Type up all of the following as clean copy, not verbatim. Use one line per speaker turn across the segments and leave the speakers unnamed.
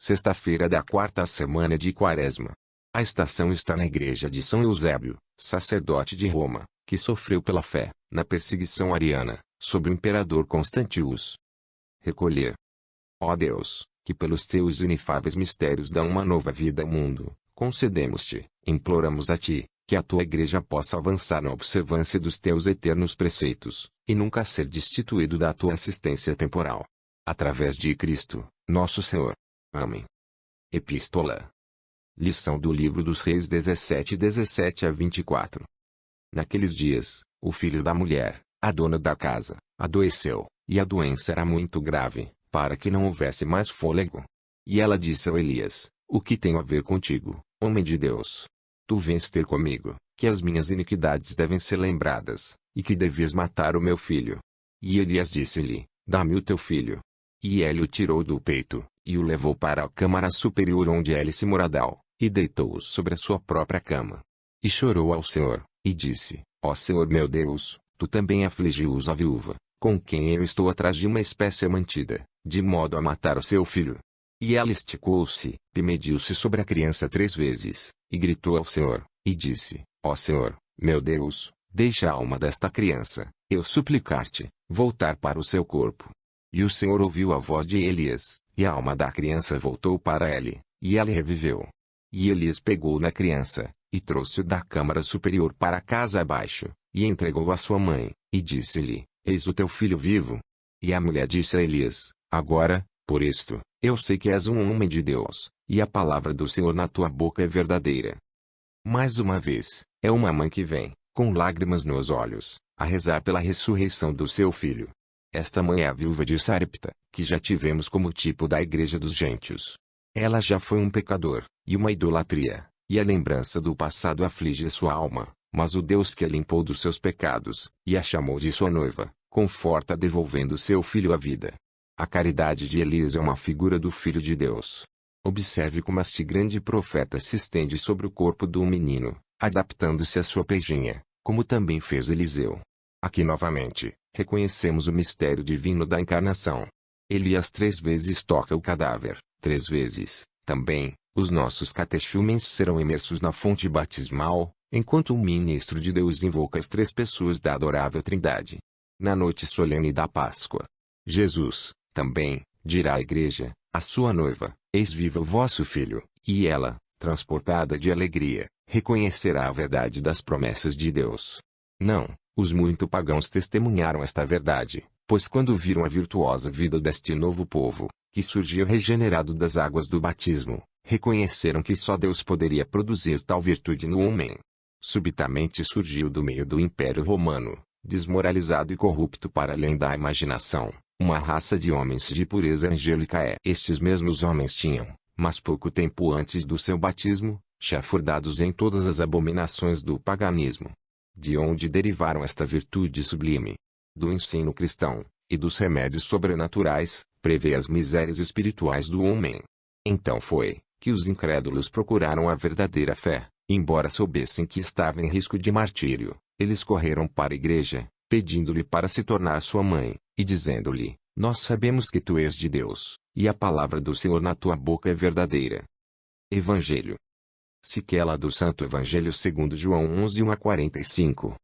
sexta-feira da quarta semana de Quaresma. A estação está na igreja de São Eusébio, sacerdote de Roma, que sofreu pela fé, na perseguição ariana, sob o imperador Constantius. Recolher. Ó Deus, que pelos teus inefáveis mistérios dá uma nova vida ao mundo, concedemos-te, imploramos a ti, que a tua igreja possa avançar na observância dos teus eternos preceitos, e nunca ser destituído da tua assistência temporal. Através de Cristo, nosso Senhor. Amém. Epístola. Lição do Livro dos Reis 17 a 24. Naqueles dias, o filho da mulher, a dona da casa, adoeceu, e a doença era muito grave, para que não houvesse mais fôlego. E ela disse a Elias: O que tenho a ver contigo, homem de Deus? Tu vens ter comigo, que as minhas iniquidades devem ser lembradas, e que devias matar o meu filho. E Elias disse-lhe: Dá-me o teu filho. E ele o tirou do peito, e o levou para a câmara superior onde Hélice Moradal, e deitou-o sobre a sua própria cama. E chorou ao Senhor, e disse: Ó Senhor meu Deus, tu também afligiu-os a viúva, com quem eu estou atrás de uma espécie mantida, de modo a matar o seu filho. E ela esticou-se, e mediu-se sobre a criança 3 vezes, e gritou ao Senhor, e disse: Ó Senhor, meu Deus, deixa a alma desta criança, eu suplicar-te, voltar para o seu corpo. E o Senhor ouviu a voz de Elias, e a alma da criança voltou para ele, e ela reviveu. E Elias pegou na criança, e trouxe-o da câmara superior para a casa abaixo, e entregou-o à sua mãe, e disse-lhe: Eis o teu filho vivo. E a mulher disse a Elias: Agora, por isto, eu sei que és um homem de Deus, e a palavra do Senhor na tua boca é verdadeira. Mais uma vez, é uma mãe que vem, com lágrimas nos olhos, a rezar pela ressurreição do seu filho. Esta mãe é a viúva de Sarepta, que já tivemos como tipo da igreja dos gentios. Ela já foi um pecador, e uma idolatria, e a lembrança do passado aflige sua alma, mas o Deus que a limpou dos seus pecados, e a chamou de sua noiva, conforta devolvendo seu filho à vida. A caridade de Elias é uma figura do Filho de Deus. Observe como este grande profeta se estende sobre o corpo do menino, adaptando-se à sua pejinha, como também fez Eliseu. Aqui novamente, reconhecemos o mistério divino da encarnação. Elias 3 vezes toca o cadáver, 3 vezes, também, os nossos catechumens serão imersos na fonte batismal, enquanto o ministro de Deus invoca as 3 pessoas da adorável Trindade. Na noite solene da Páscoa, Jesus, também, dirá à igreja, a sua noiva: Eis viva o vosso filho, e ela, transportada de alegria, reconhecerá a verdade das promessas de Deus. Não, os muito pagãos testemunharam esta verdade, pois quando viram a virtuosa vida deste novo povo, que surgiu regenerado das águas do batismo, reconheceram que só Deus poderia produzir tal virtude no homem. Subitamente surgiu do meio do Império Romano, desmoralizado e corrupto para além da imaginação, uma raça de homens de pureza angélica. Estes mesmos homens tinham, mas pouco tempo antes do seu batismo, chafurdados em todas as abominações do paganismo. De onde derivaram esta virtude sublime? Do ensino cristão, e dos remédios sobrenaturais, prevê as misérias espirituais do homem. Então foi, que os incrédulos procuraram a verdadeira fé, embora soubessem que estava em risco de martírio, eles correram para a igreja, pedindo-lhe para se tornar sua mãe, e dizendo-lhe: Nós sabemos que tu és de Deus, e a palavra do Senhor na tua boca é verdadeira. Evangelho. Sequela do Santo Evangelho segundo João 11, 1 a 45.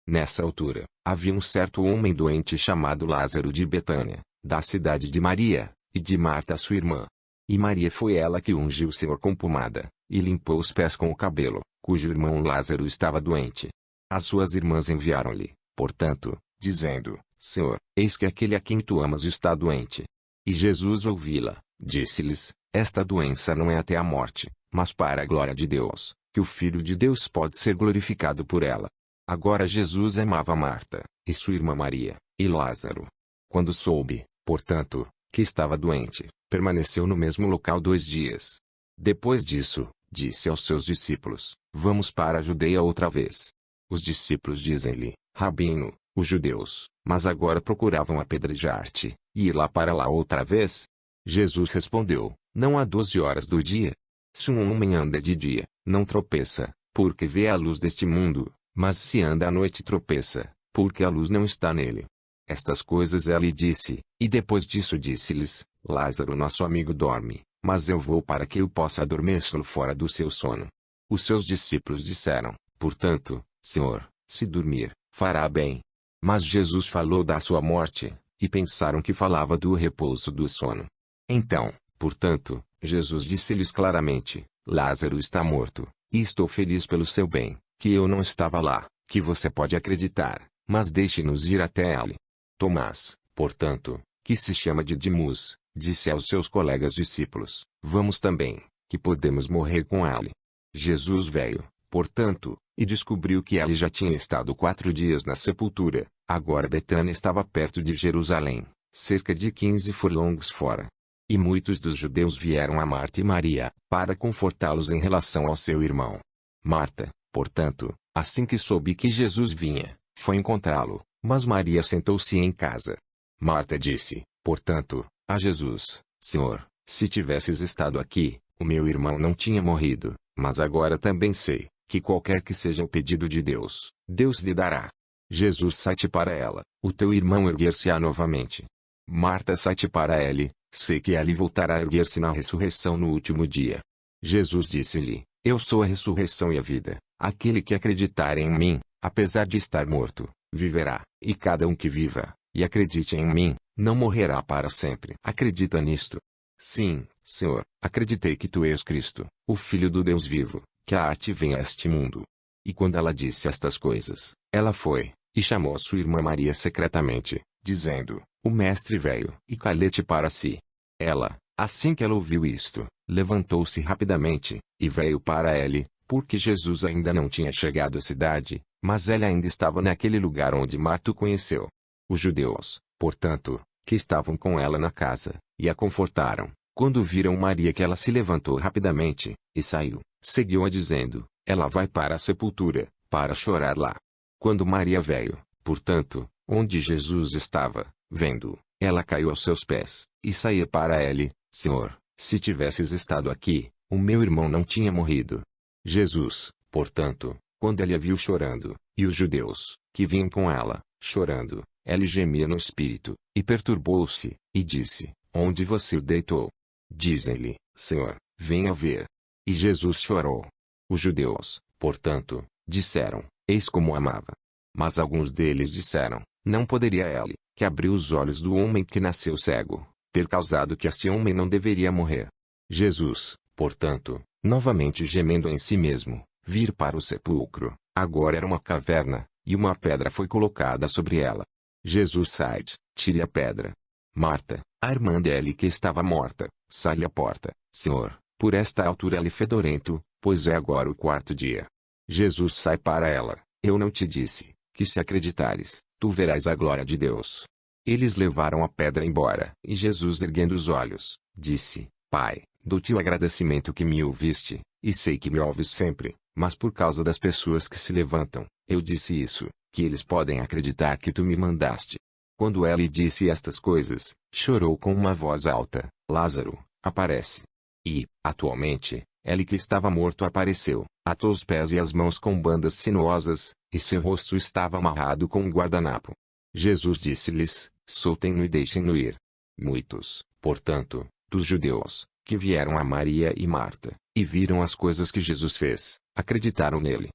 Nessa altura, havia um certo homem doente chamado Lázaro de Betânia, da cidade de Maria, e de Marta sua irmã. E Maria foi ela que ungiu o Senhor com pomada, e limpou os pés com o cabelo, cujo irmão Lázaro estava doente. As suas irmãs enviaram-lhe, portanto, dizendo: Senhor, eis que aquele a quem tu amas está doente. E Jesus ouvi-la, disse-lhes: Esta doença não é até a morte, mas para a glória de Deus, que o Filho de Deus pode ser glorificado por ela. Agora Jesus amava Marta, e sua irmã Maria, e Lázaro. Quando soube, portanto, que estava doente, permaneceu no mesmo local 2 dias. Depois disso, disse aos seus discípulos: Vamos para a Judeia outra vez. Os discípulos dizem-lhe: Rabino, os judeus, mas agora procuravam apedrejar-te, e ir para lá outra vez? Jesus respondeu: Não há 12 horas do dia? Se um homem anda de dia, não tropeça, porque vê a luz deste mundo, mas se anda à noite tropeça, porque a luz não está nele. Estas coisas ela lhe disse, e depois disso disse-lhes: Lázaro nosso amigo dorme, mas eu vou para que eu possa adormecê-lo fora do seu sono. Os seus discípulos disseram, portanto, Senhor, se dormir, fará bem. Mas Jesus falou da sua morte, e pensaram que falava do repouso do sono. Então, portanto, Jesus disse-lhes claramente, Lázaro está morto, e estou feliz pelo seu bem, que eu não estava lá, que você pode acreditar, mas deixe-nos ir até ele. Tomás, portanto, que se chama Didimus, disse aos seus colegas discípulos, vamos também, que podemos morrer com ele. Jesus veio, portanto, e descobriu que ele já tinha estado 4 dias na sepultura. Agora Betânia estava perto de Jerusalém, cerca de 15 furlongos fora. E muitos dos judeus vieram a Marta e Maria, para confortá-los em relação ao seu irmão. Marta, portanto, assim que soube que Jesus vinha, foi encontrá-lo, mas Maria sentou-se em casa. Marta disse, portanto, a Jesus, Senhor, se tivesses estado aqui, o meu irmão não tinha morrido, mas agora também sei, que qualquer que seja o pedido de Deus, Deus lhe dará. Jesus sai-te para ela, o teu irmão erguer-se-á novamente. Marta sai-te para ele, sei que ele voltará a erguer-se na ressurreição no último dia. Jesus disse-lhe, eu sou a ressurreição e a vida, aquele que acreditar em mim, apesar de estar morto, viverá, e cada um que viva, e acredite em mim, não morrerá para sempre. Acredita nisto? Sim, Senhor, acreditei que tu és Cristo, o Filho do Deus vivo, que a arte venha a este mundo. E quando ela disse estas coisas, ela foi, e chamou a sua irmã Maria secretamente, dizendo, o mestre veio, e calete para si. Ela, assim que ela ouviu isto, levantou-se rapidamente, e veio para ele, porque Jesus ainda não tinha chegado à cidade, mas ela ainda estava naquele lugar onde Marta o conheceu. Os judeus, portanto, que estavam com ela na casa, e a confortaram, quando viram Maria que ela se levantou rapidamente, e saiu, seguiu-a dizendo, ela vai para a sepultura, para chorar lá. Quando Maria veio, portanto, onde Jesus estava, vendo-o, ela caiu aos seus pés, e saía para ele, Senhor, se tivesses estado aqui, o meu irmão não tinha morrido. Jesus, portanto, quando ele a viu chorando, e os judeus, que vinham com ela, chorando, ele gemia no espírito, e perturbou-se, e disse, onde você o deitou? Dizem-lhe, Senhor, venha ver. E Jesus chorou. Os judeus, portanto, disseram, eis como amava. Mas alguns deles disseram, não poderia ele, que abriu os olhos do homem que nasceu cego, ter causado que este homem não deveria morrer. Jesus, portanto, novamente gemendo em si mesmo, vir para o sepulcro, agora era uma caverna, e uma pedra foi colocada sobre ela. Jesus sai, tire a pedra. Marta, a irmã dele que estava morta, sai à porta, Senhor, por esta altura ele fedorento, pois é agora o 4º dia. Jesus sai para ela, eu não te disse, que se acreditares, tu verás a glória de Deus. Eles levaram a pedra embora, e Jesus erguendo os olhos, disse, Pai, dou-te o agradecimento que me ouviste, e sei que me ouves sempre, mas por causa das pessoas que se levantam, eu disse isso, que eles podem acreditar que tu me mandaste. Quando ela lhe disse estas coisas, chorou com uma voz alta, Lázaro, aparece. E, atualmente, ele que estava morto apareceu, atou os pés e as mãos com bandas sinuosas, e seu rosto estava amarrado com um guardanapo. Jesus disse-lhes, soltem-no e deixem-no ir. Muitos, portanto, dos judeus, que vieram a Maria e Marta, e viram as coisas que Jesus fez, acreditaram nele.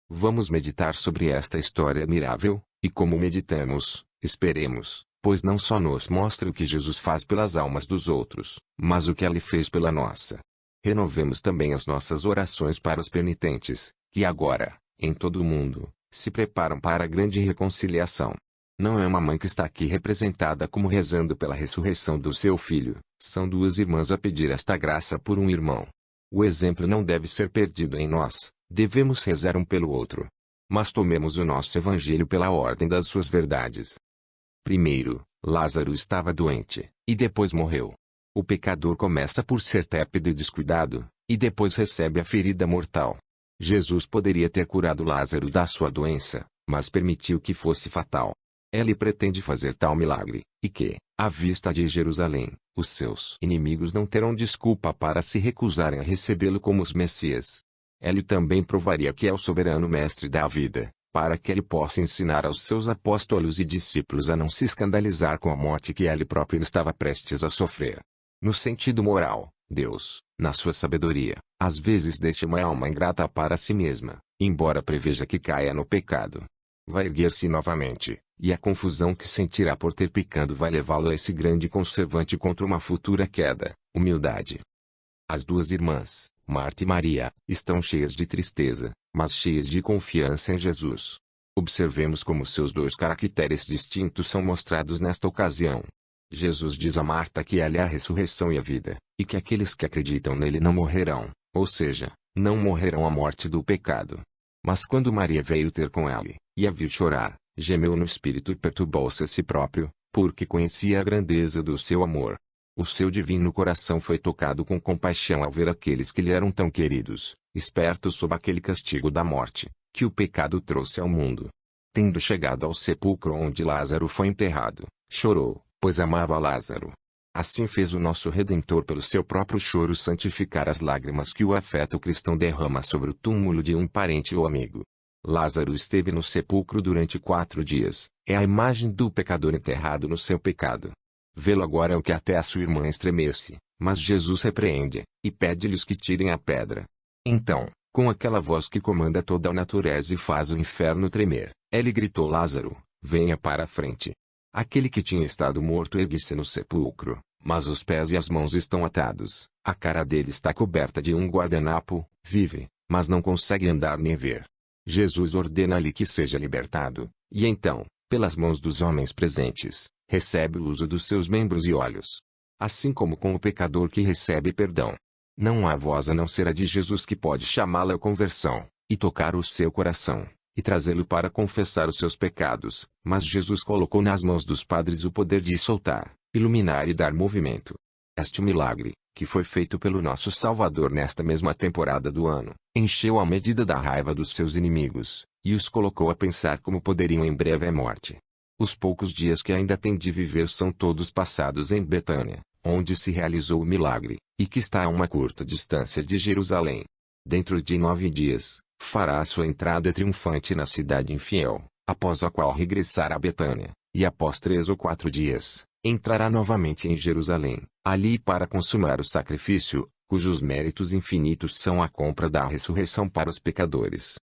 Vamos meditar sobre esta história admirável, e como meditamos, esperemos, pois não só nos mostra o que Jesus faz pelas almas dos outros, mas o que ele fez pela nossa. Renovemos também as nossas orações para os penitentes, que agora, em todo o mundo, se preparam para a grande reconciliação. Não é uma mãe que está aqui representada como rezando pela ressurreição do seu filho, são 2 irmãs a pedir esta graça por um irmão. O exemplo não deve ser perdido em nós, devemos rezar um pelo outro. Mas tomemos o nosso evangelho pela ordem das suas verdades. Primeiro, Lázaro estava doente, e depois morreu. O pecador começa por ser tépido e descuidado, e depois recebe a ferida mortal. Jesus poderia ter curado Lázaro da sua doença, mas permitiu que fosse fatal. Ele pretende fazer tal milagre, e que, à vista de Jerusalém, os seus inimigos não terão desculpa para se recusarem a recebê-lo como os Messias. Ele também provaria que é o soberano mestre da vida, para que ele possa ensinar aos seus apóstolos e discípulos a não se escandalizar com a morte que ele próprio estava prestes a sofrer. No sentido moral, Deus, na sua sabedoria, às vezes deixa uma alma ingrata para si mesma, embora preveja que caia no pecado. Vai erguer-se novamente, e a confusão que sentirá por ter pecado vai levá-lo a esse grande conservante contra uma futura queda: humildade. As duas irmãs, Marta e Maria, estão cheias de tristeza, mas cheias de confiança em Jesus. Observemos como seus dois caracteres distintos são mostrados nesta ocasião. Jesus diz a Marta que ela é a ressurreição e a vida, e que aqueles que acreditam nele não morrerão, ou seja, não morrerão a morte do pecado. Mas quando Maria veio ter com ele, e a viu chorar, gemeu no espírito e perturbou-se a si próprio, porque conhecia a grandeza do seu amor. O seu divino coração foi tocado com compaixão ao ver aqueles que lhe eram tão queridos, espertos sob aquele castigo da morte, que o pecado trouxe ao mundo. Tendo chegado ao sepulcro onde Lázaro foi enterrado, chorou, pois amava Lázaro. Assim fez o nosso Redentor pelo seu próprio choro santificar as lágrimas que o afeto cristão derrama sobre o túmulo de um parente ou amigo. Lázaro esteve no sepulcro durante 4 dias, é a imagem do pecador enterrado no seu pecado. Vê-lo agora é o que até a sua irmã estremece, mas Jesus repreende, e pede-lhes que tirem a pedra. Então, com aquela voz que comanda toda a natureza e faz o inferno tremer, ele gritou: Lázaro, venha para a frente. Aquele que tinha estado morto ergue-se no sepulcro, mas os pés e as mãos estão atados, a cara dele está coberta de um guardanapo, vive, mas não consegue andar nem ver. Jesus ordena-lhe que seja libertado, e então, pelas mãos dos homens presentes, recebe o uso dos seus membros e olhos. Assim como com o pecador que recebe perdão. Não há voz a não ser a de Jesus que pode chamá-lo à conversão, e tocar o seu coração, e trazê-lo para confessar os seus pecados, mas Jesus colocou nas mãos dos padres o poder de soltar, iluminar e dar movimento. Este milagre, que foi feito pelo nosso Salvador nesta mesma temporada do ano, encheu a medida da raiva dos seus inimigos, e os colocou a pensar como poderiam em breve a morte. Os poucos dias que ainda tem de viver são todos passados em Betânia, onde se realizou o milagre, e que está a uma curta distância de Jerusalém. Dentro de 9 dias, fará a sua entrada triunfante na cidade infiel, após a qual regressará a Betânia, e após 3 ou 4 dias, entrará novamente em Jerusalém, ali para consumar o sacrifício, cujos méritos infinitos são a compra da ressurreição para os pecadores.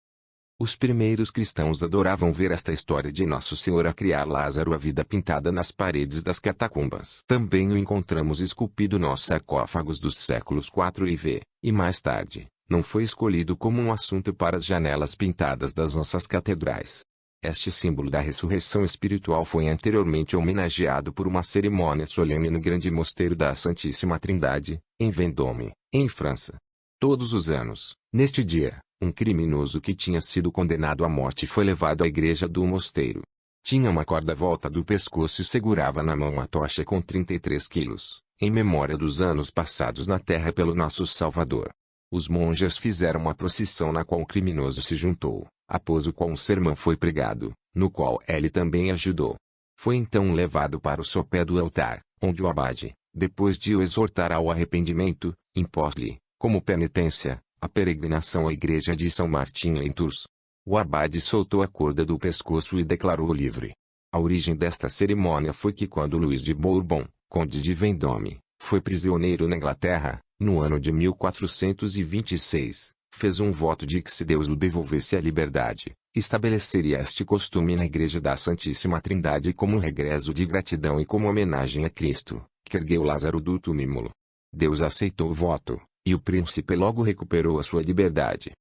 Os primeiros cristãos adoravam ver esta história de Nosso Senhor a criar Lázaro à vida pintada nas paredes das catacumbas. Também o encontramos esculpido nos sarcófagos dos séculos IV e V, e mais tarde, não foi escolhido como um assunto para as janelas pintadas das nossas catedrais. Este símbolo da ressurreição espiritual foi anteriormente homenageado por uma cerimônia solene no grande mosteiro da Santíssima Trindade, em Vendôme, em França. Todos os anos, neste dia, um criminoso que tinha sido condenado à morte foi levado à igreja do mosteiro. Tinha uma corda à volta do pescoço e segurava na mão uma tocha com 33 quilos, em memória dos anos passados na terra pelo nosso Salvador. Os monges fizeram uma procissão na qual o criminoso se juntou, após o qual um sermão foi pregado, no qual ele também ajudou. Foi então levado para o sopé do altar, onde o abade, depois de o exortar ao arrependimento, impôs-lhe, como penitência, a peregrinação à igreja de São Martinho em Tours. O abade soltou a corda do pescoço e declarou-o livre. A origem desta cerimônia foi que quando Luís de Bourbon, conde de Vendôme, foi prisioneiro na Inglaterra, no ano de 1426, fez um voto de que se Deus o devolvesse à liberdade, estabeleceria este costume na igreja da Santíssima Trindade como um regresso de gratidão e como homenagem a Cristo, que ergueu Lázaro do túmulo. Deus aceitou o voto, e o príncipe logo recuperou a sua liberdade.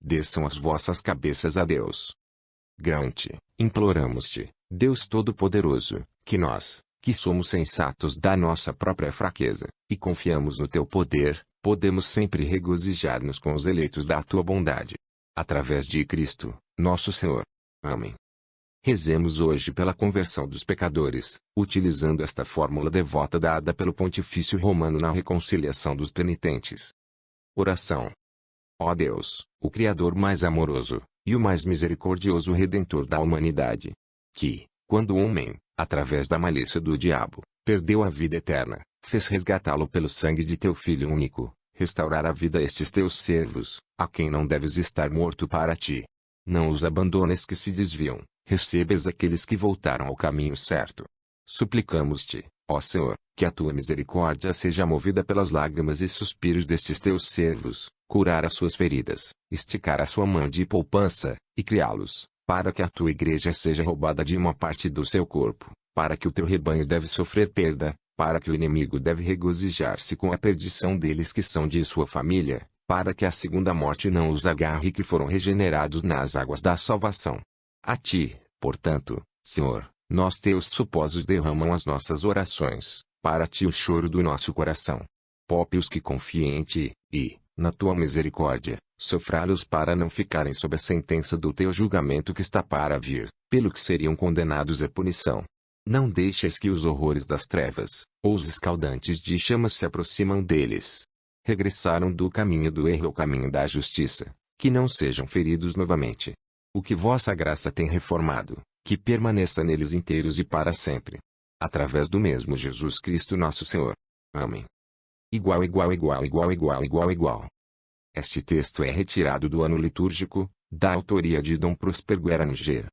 Desçam as vossas cabeças a Deus. Grante, imploramos-te, Deus Todo-Poderoso, que nós, que somos sensatos da nossa própria fraqueza, e confiamos no teu poder, podemos sempre regozijar-nos com os eleitos da tua bondade. Através de Cristo, nosso Senhor. Amém. Rezemos hoje pela conversão dos pecadores, utilizando esta fórmula devota dada pelo Pontifício Romano na reconciliação dos penitentes. Oração. Ó Deus, o Criador mais amoroso, e o mais misericordioso Redentor da humanidade, que, quando o homem, através da malícia do diabo, perdeu a vida eterna, fez resgatá-lo pelo sangue de teu Filho único, restaurar a vida a estes teus servos, a quem não deves estar morto para ti. Não os abandones que se desviam, recebes aqueles que voltaram ao caminho certo. Suplicamos-te, Ó Senhor, que a tua misericórdia seja movida pelas lágrimas e suspiros destes teus servos, curar as suas feridas, esticar a sua mão de poupança, e criá-los, para que a tua igreja seja roubada de uma parte do seu corpo, para que o teu rebanho deve sofrer perda, para que o inimigo deve regozijar-se com a perdição deles que são de sua família, para que a segunda morte não os agarre que foram regenerados nas águas da salvação. A ti, portanto, Senhor, nós teus supósitos derramam as nossas orações, para ti o choro do nosso coração. Poupe os que confiem em ti, e, na tua misericórdia, sofrá-los para não ficarem sob a sentença do teu julgamento que está para vir, pelo que seriam condenados à punição. Não deixes que os horrores das trevas, ou os escaldantes de chamas se aproximam deles. Regressaram do caminho do erro ao caminho da justiça, que não sejam feridos novamente. O que vossa graça tem reformado, que permaneça neles inteiros e para sempre. Através do mesmo Jesus Cristo nosso Senhor. Amém. Igual. Este texto é retirado do ano litúrgico, da autoria de Dom Próspero Guerra Níger.